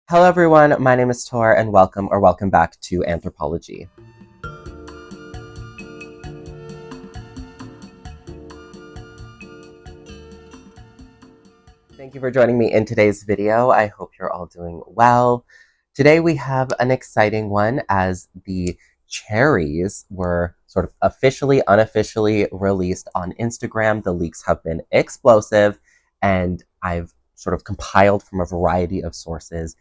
Hello everyone, my name is Thor and welcome back to Anthropology. Thank you for joining me in today's video. I hope you're all doing well. Today we have an exciting one as the Cherries were sort of unofficially released on Instagram. The leaks have been explosive and I've sort of compiled from a variety of sources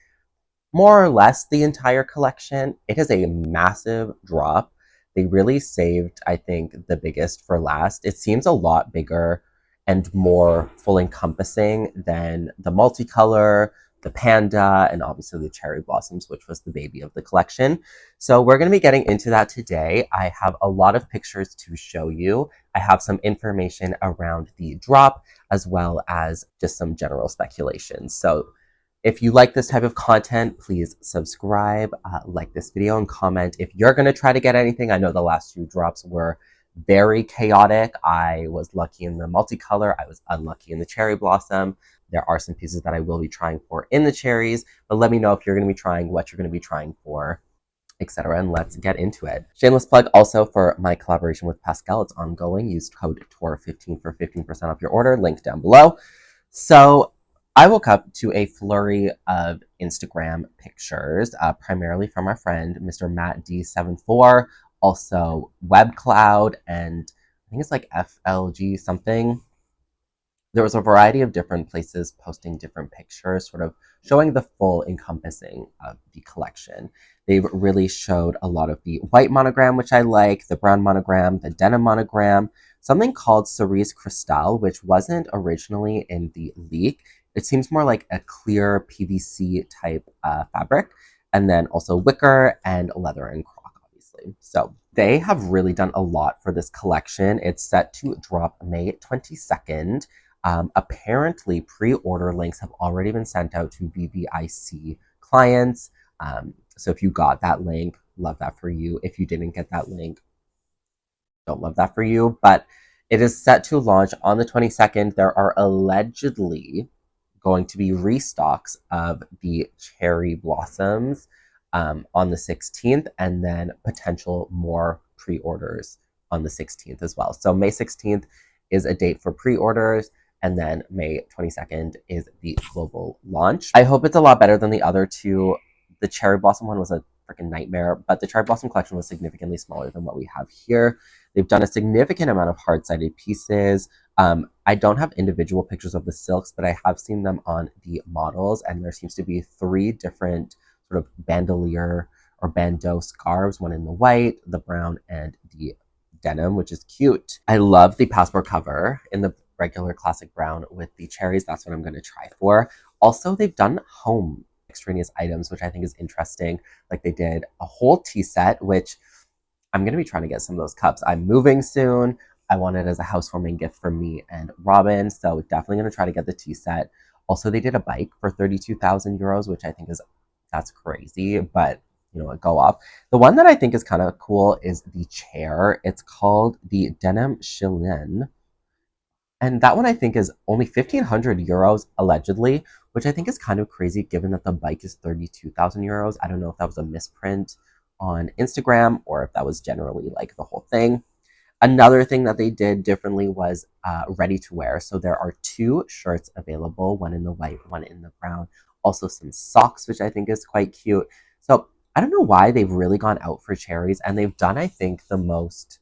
more or less the entire collection. It is a massive drop. They really saved, I think, the biggest for last. It seems a lot bigger and more full encompassing than the multicolor, the panda, and obviously the cherry blossoms, which was the baby of the collection. So we're going to be getting into that today. I have a lot of pictures to show you. I have some information around the drop as well as just some general speculation. So if you like this type of content, please subscribe, like this video, and comment if you're going to try to get anything. I know the last few drops were very chaotic. I was lucky in the multicolor. I was unlucky in the cherry blossom. There are some pieces that I will be trying for in the cherries, but let me know if you're going to be trying, what you're going to be trying for, etc. And let's get into it. Shameless plug also for my collaboration with Pascal. It's ongoing. Use code TOR15 for 15% off your order. Link down below. So I woke up to a flurry of Instagram pictures, primarily from our friend, Mr. Matt D74, also WebCloud, and I think it's like FLG something. There was a variety of different places posting different pictures, sort of showing the full encompassing of the collection. They've really showed a lot of the white monogram, which I like, the brown monogram, the denim monogram, something called Cerise Cristal, which wasn't originally in the leak. It seems more like a clear PVC type fabric, and then also wicker and leather and croc, obviously. So they have really done a lot for this collection. It's set to drop May 22nd. Apparently, pre-order links have already been sent out to VVIC clients. So if you got that link, love that for you. If you didn't get that link, don't love that for you. But it is set to launch on the 22nd. There are allegedly going to be restocks of the cherry blossoms on the 16th, and then potential more pre-orders on the 16th as well. So May 16th is a date for pre-orders, and then May 22nd is the global launch. I hope it's a lot better than the other two. The cherry blossom one was a freaking nightmare, but the cherry blossom collection was significantly smaller than what we have here. They've done a significant amount of hard-sided pieces. I don't have individual pictures of the silks, but I have seen them on the models, and there seems to be 3 different sort of bandolier or bandeau scarves, one in the white, the brown, and the denim, which is cute. I love the passport cover in the regular classic brown with the cherries. That's what I'm going to try for. Also, they've done home extraneous items, which I think is interesting. Like they did a whole tea set, which I'm going to be trying to get some of those cups. I'm moving soon. I want it as a housewarming gift for me and Robin, so definitely going to try to get the tea set. Also, they did a bike for 32,000 euros, which I think that's crazy, but you know what, go off. The one that I think is kind of cool is the chair. It's called the Denim Chilin. And that one I think is only 1,500 euros allegedly, which I think is kind of crazy given that the bike is 32,000 euros. I don't know if that was a misprint on Instagram or if that was generally like the whole thing. Another thing that they did differently was ready to wear. So there are 2 shirts available, one in the white, one in the brown. Also some socks, which I think is quite cute. So I don't know why they've really gone out for cherries, and they've done, I think, the most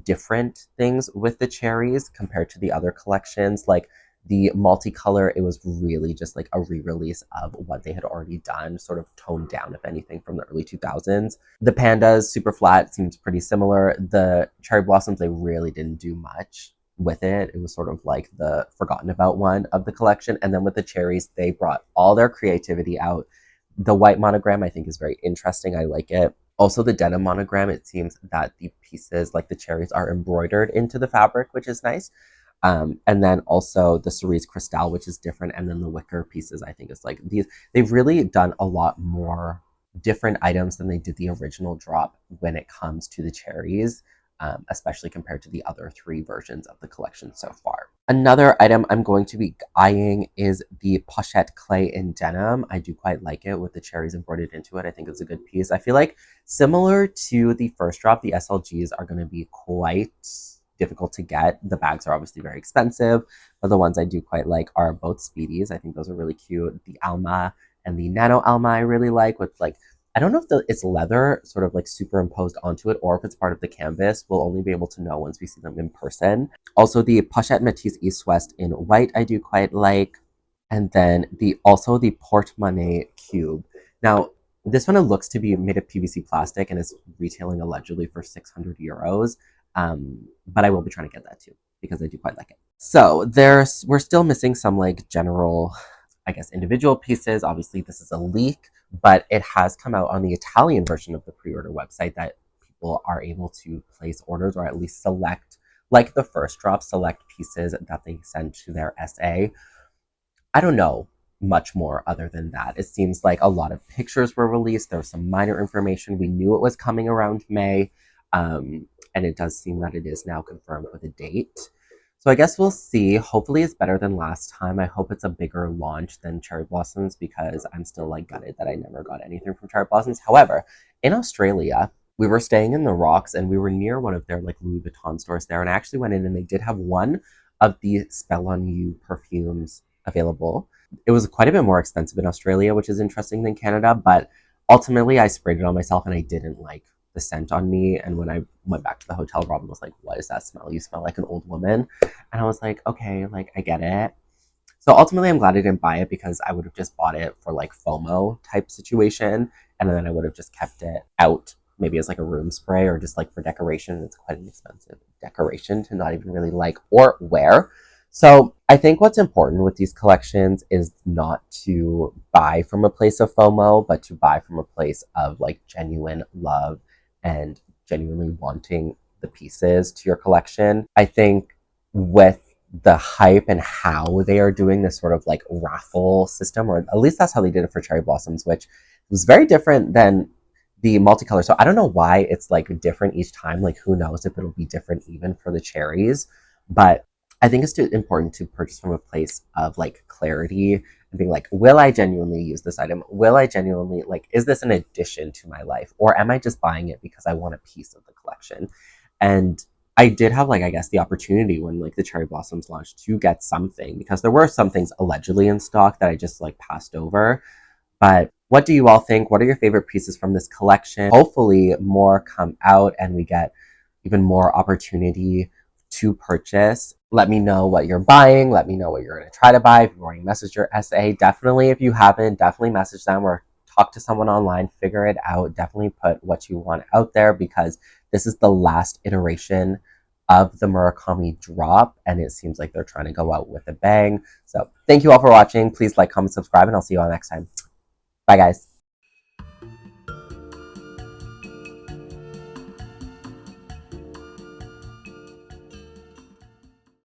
different things with the cherries compared to the other collections. Like the multicolor, it was really just like a re-release of what they had already done, sort of toned down, if anything, from the early 2000s. The pandas, super flat, seems pretty similar. The cherry blossoms, they really didn't do much with it. It was sort of like the forgotten about one of the collection. And then with the cherries, they brought all their creativity out. The white monogram, I think, is very interesting. I like it. Also, the denim monogram, it seems that the pieces, like the cherries, are embroidered into the fabric, which is nice. And then also the Cerise Cristal, which is different. And then the wicker pieces, I think, is like these. They've really done a lot more different items than they did the original drop when it comes to the cherries, especially compared to the other 3 versions of the collection so far. Another item I'm going to be eyeing is the pochette clay in denim. I do quite like it with the cherries embroidered into it. I think it's a good piece. I feel like similar to the first drop, the SLGs are going to be quite difficult to get. The bags are obviously very expensive, but the ones I do quite like are both Speedies. I think those are really cute. The Alma and the Nano Alma I really like with like, I don't know if it's leather sort of like superimposed onto it or if it's part of the canvas. We'll only be able to know once we see them in person. Also, the Pochette Métis East West in white I do quite like. And then the Portemonnaie Cube. Now, this one looks to be made of PVC plastic and is retailing allegedly for 600 euros. But I will be trying to get that too because I do quite like it. So we're still missing some like general, I guess, individual pieces. Obviously, this is a leak, but it has come out on the Italian version of the pre-order website that people are able to place orders or at least select, like the first drop, select pieces that they send to their SA. I don't know much more other than that. It seems like a lot of pictures were released. There was some minor information. We knew it was coming around May, and it does seem that it is now confirmed with a date. So I guess we'll see. Hopefully it's better than last time. I hope it's a bigger launch than Cherry Blossoms because I'm still like gutted that I never got anything from Cherry Blossoms. However, in Australia, we were staying in the Rocks and we were near one of their like Louis Vuitton stores there. And I actually went in and they did have one of the Spell on You perfumes available. It was quite a bit more expensive in Australia, which is interesting than Canada, but ultimately I sprayed it on myself and I didn't like the scent on me. And when I went back to the hotel, Robin was like, "What is that smell? You smell like an old woman." And I was like, okay, like I get it. So ultimately I'm glad I didn't buy it because I would have just bought it for like FOMO type situation. And then I would have just kept it out maybe as like a room spray or just like for decoration. It's quite an expensive decoration to not even really like or wear. So I think what's important with these collections is not to buy from a place of FOMO, but to buy from a place of like genuine love and genuinely wanting the pieces to your collection. I think with the hype and how they are doing this sort of like raffle system, or at least that's how they did it for Cherry Blossoms, which was very different than the multicolor. So I don't know why it's like different each time. Like who knows if it'll be different even for the cherries. But I think it's important to purchase from a place of like clarity and being like, will I genuinely use this item? Will I genuinely like, is this an addition to my life? Or am I just buying it because I want a piece of the collection? And I did have like, I guess the opportunity when like the Cherry Blossoms launched to get something because there were some things allegedly in stock that I just like passed over. But what do you all think? What are your favorite pieces from this collection? Hopefully more come out and we get even more opportunity to purchase. Let me know what you're buying. Let me know what you're going to try to buy. If you've already messaged your SA, definitely, if you haven't, definitely message them or talk to someone online, figure it out. Definitely put what you want out there because this is the last iteration of the Murakami drop, and it seems like they're trying to go out with a bang. So thank you all for watching. Please like, comment, subscribe, and I'll see you all next time. Bye, guys.